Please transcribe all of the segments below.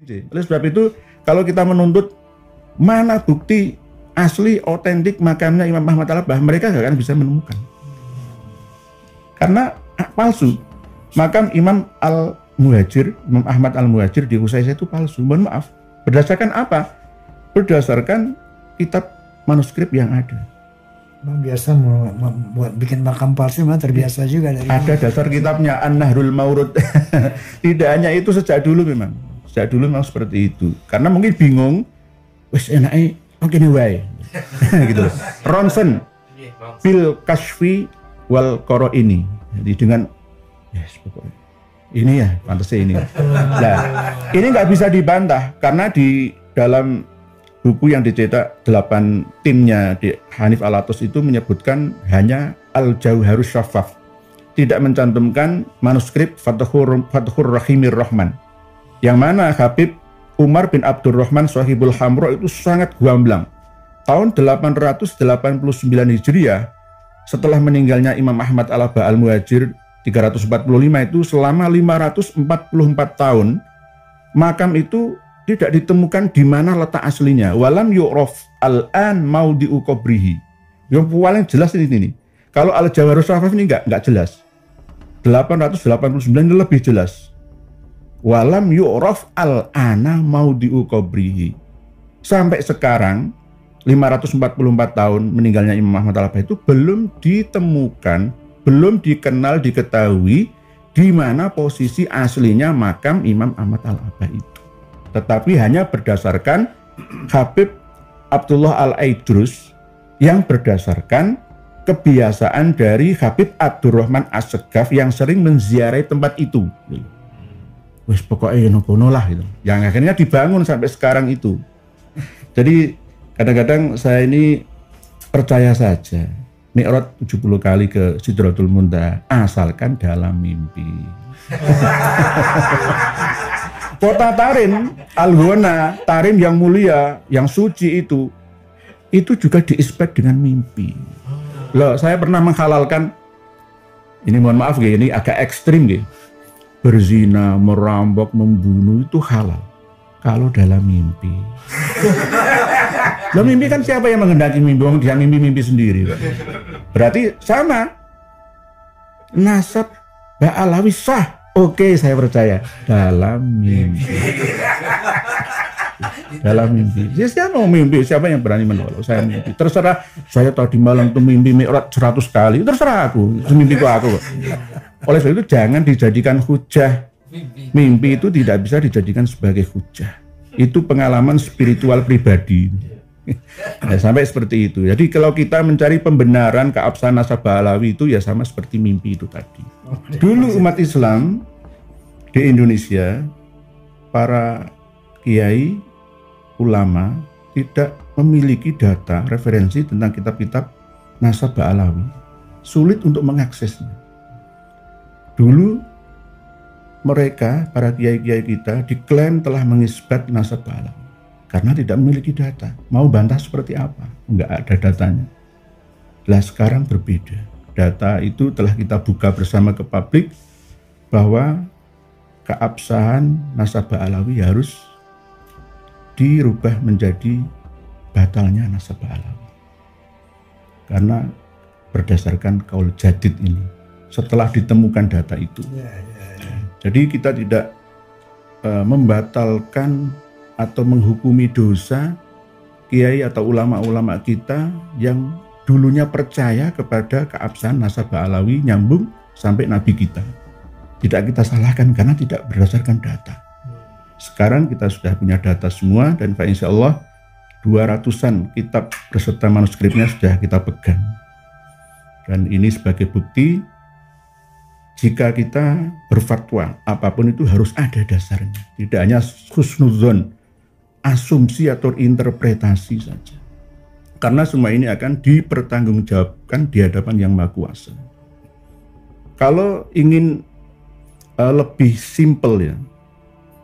Oleh sebab itu, kalau kita menuntut mana bukti asli, otentik makamnya Imam Ahmad Al-Abbah, mereka gak akan bisa menemukan. Karena palsu. Makam Imam Al-Muhajir, Imam Ahmad Al-Muhajir di Husaisah itu palsu. Mohon maaf. Berdasarkan apa? Berdasarkan kitab manuskrip yang ada. Memang biasa buat bikin makam palsu memang terbiasa juga dari ada dasar kitabnya An-Nahrul Maurud. Tidak hanya itu, sejak dulu memang seperti itu. Karena mungkin bingung, wis enake mungkin wae. Gitu. Ronson Bil Kashfi wal Qoro ini. Jadi dengan pokoknya ini ya pantasnya ini. Nah, ini nggak bisa dibantah karena di dalam buku yang dicetak 8 timnya di Hanif Al-Atos itu menyebutkan hanya Al-Jauharus Syaffaf, tidak mencantumkan manuskrip Fathur Rahimir Rahman, yang mana Habib Umar bin Abdurrahman Shahibul Hamro itu sangat gamblang. Tahun 889 Hijriah, setelah meninggalnya Imam Ahmad Al-Abbah Al-Muhajir 345 itu, selama 544 tahun makam itu tidak ditemukan di mana letak aslinya. Walam yu'raf al-an maudi'u qabrihi. Yang paling jelas ini. Kalau Al-Jauharus Syaffaf ini enggak jelas. 889 ini lebih jelas. Walam yu'raf al-ana maudi'u qabrihi. Sampai sekarang 544 tahun meninggalnya Imam Ahmad Al-Abbah itu belum ditemukan, belum dikenal, diketahui di mana posisi aslinya makam Imam Ahmad Al-Abbah itu. Tetapi hanya berdasarkan Habib Abdullah Al-Aidrus yang berdasarkan kebiasaan dari Habib Abdurrahman As-Segaf yang sering menziarahi tempat itu. Wes pokoknya nono lah gitu. Yang akhirnya dibangun sampai sekarang itu. Jadi kadang-kadang saya ini percaya saja Mi'raj 70 kali ke Sidratul Muntaha asalkan dalam mimpi. Kota Tarim, Al-Ghona, Tarim yang mulia, yang suci itu juga diispek dengan mimpi. Loh, saya pernah menghalalkan, ini mohon maaf ini agak ekstrim gitu. Berzina, merampok, membunuh itu halal kalau dalam mimpi. Loh, mimpi kan siapa yang menghendaki mimpi? Dia mimpi sendiri. Berarti sama. Nasab Ba'alawi sah. Oke, saya percaya dalam mimpi. Dalam mimpi. Siapa mau mimpi? Siapa yang berani menolak? Saya mimpi. Terserah. Saya tadi malam tuh mimpi Mi'raj 100 kali. Terserah aku. Mimpiku aku. Oleh sebab itu jangan dijadikan hujah. Mimpi itu tidak bisa dijadikan sebagai hujah. Itu pengalaman spiritual pribadi. Nah, sampai seperti itu. Jadi kalau kita mencari pembenaran keabsahan nasab Ba'alawi itu ya sama seperti mimpi itu tadi. Dulu umat Islam di Indonesia, para kiai, ulama tidak memiliki data referensi tentang kitab-kitab nasab Ba'alawi. Sulit untuk mengaksesnya. Dulu mereka, para kiai-kiai kita, diklaim telah mengisbat nasab Ba'alawi karena tidak memiliki data. Mau bantah seperti apa? Enggak ada datanya. Lah sekarang berbeda. Data itu telah kita buka bersama ke publik bahwa keabsahan nasab Ba'alawi harus dirubah menjadi batalnya nasab Ba'alawi. Karena berdasarkan kaul jadid ini, setelah ditemukan data itu. Jadi kita tidak membatalkan atau menghukumi dosa kiai atau ulama-ulama kita yang dulunya percaya kepada keabsahan nasab Ba'alawi nyambung sampai Nabi kita. Tidak kita salahkan karena tidak berdasarkan data. Sekarang kita sudah punya data semua dan insya Allah 200-an kitab beserta manuskripnya sudah kita pegang. Dan ini sebagai bukti jika kita berfatwa apapun itu harus ada dasarnya. Tidak hanya husnudzon, asumsi atau interpretasi saja. Karena semua ini akan dipertanggungjawabkan di hadapan Yang Maha Kuasa. Kalau ingin lebih simpel ya,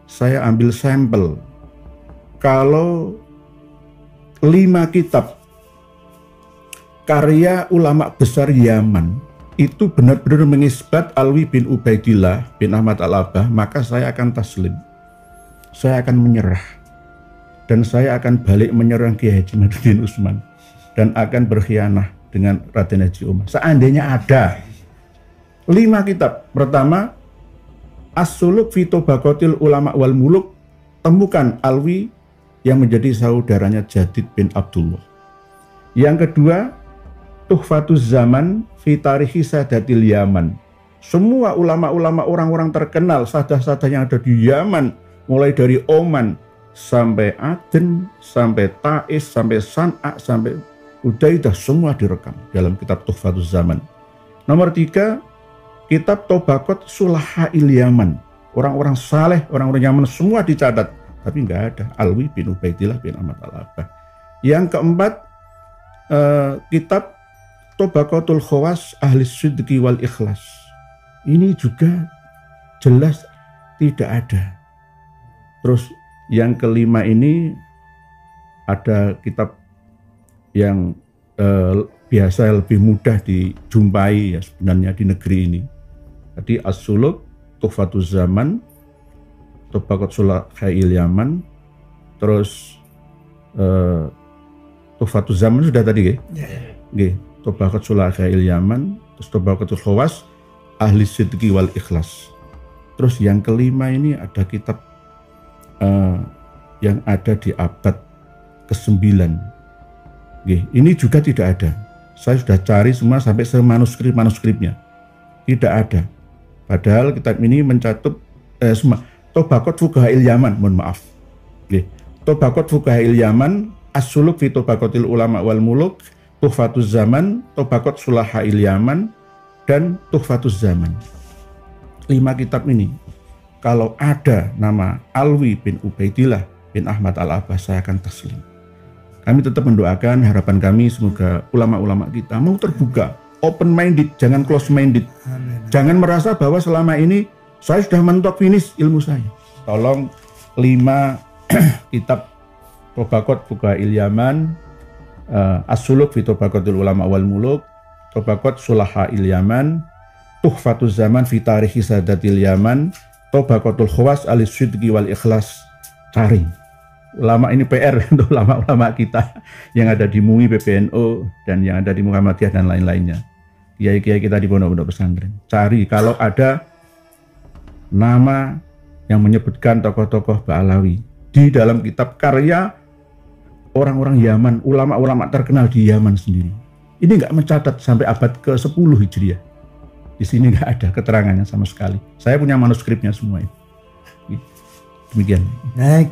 saya ambil sampel. Kalau 5 kitab karya ulama besar Yaman itu benar-benar mengisbat Alwi bin Ubaidillah bin Ahmad Al-Abbah, maka saya akan taslim. saya akan menyerah. Dan saya akan balik menyerang Kiai Haji Madudin Usman. Dan akan berkhianah dengan Raden Haji Omah. Seandainya ada 5 kitab. Pertama, As-Suluk fi Tobaqatil Ulama wal Muluk. Temukan Alwi yang menjadi saudaranya Jadid bin Abdullah. Yang kedua, Tuhfatuz Zaman fi Tarikhi Sadatil Yaman. Semua ulama-ulama orang-orang terkenal, sadah-sadah yang ada di Yaman, mulai dari Oman sampai Aden, sampai Taiz, sampai San'a, sampai Udaidah, semua direkam dalam kitab Tuhfatuz Zaman. Nomor 3, kitab Tobaqat Sulaha'il Yaman. Orang-orang saleh, orang-orang Yaman semua dicatat, tapi nggak ada Alwi bin Ubaidillah bin Ahmad Al-Abbah. Yang keempat, kitab Tobaqatul Khawas Ahli Sidqi wal Ikhlas. Ini juga jelas tidak ada. Terus yang kelima ini ada kitab yang biasa lebih mudah dijumpai ya sebenarnya di negeri ini. Jadi As-Suluk, Tuhfatuz Zaman, Tobaqat Sulaha'il Yaman, terus Tuhfatuz Zaman sudah tadi ya? Tobaqat Sulaha'il Yaman, terus Tobaqatul Khawas Ahli Sidqi wal Ikhlas. Terus yang kelima ini ada kitab yang ada di abad ke-9. Ini juga tidak ada. Saya sudah cari semua sampai manuskripnya. Tidak ada. Padahal kitab ini mencakup Tobaqat Fuqaha'il Yaman, mohon maaf. Tobaqat Fuqaha'il Yaman, As-Suluk fi Tobaqatil Ulama wal Muluk, Tuhfatuz Zaman, Tobaqat Sulaha'il Yaman, dan Tuhfatuz Zaman. 5 kitab ini, kalau ada nama Alwi bin Ubaidillah bin Ahmad Al-Abbah, saya akan taslim. Kami tetap mendoakan, harapan kami semoga ulama-ulama kita mau terbuka, open minded, jangan close minded. Jangan merasa bahwa selama ini saya sudah mentok finish ilmu saya. Tolong 5 kitab Tobaqat Fuqaha'il Yaman, As-Suluk fi Tobaqatil Ulama wal Muluk, Tobaqat Sulaha'il Yaman, Tuhfatuz Zaman fi Tarikhi Sadatil Yaman, Tobaqatul Khawas Ahli Sidqi wal Ikhlas. Cari. Ulama ini PR untuk ulama-ulama kita yang ada di MUI, PBNU, dan yang ada di Muhammadiyah dan lain-lainnya. Kiai-kiai kita di pondok-pondok pesantren. Cari kalau ada nama yang menyebutkan tokoh-tokoh Ba'alawi di dalam kitab karya orang-orang Yaman, ulama-ulama terkenal di Yaman sendiri. Ini nggak mencatat sampai abad ke-10 Hijriah. Di sini nggak ada keterangannya sama sekali. Saya punya manuskripnya semua ini. Demikian. Baik.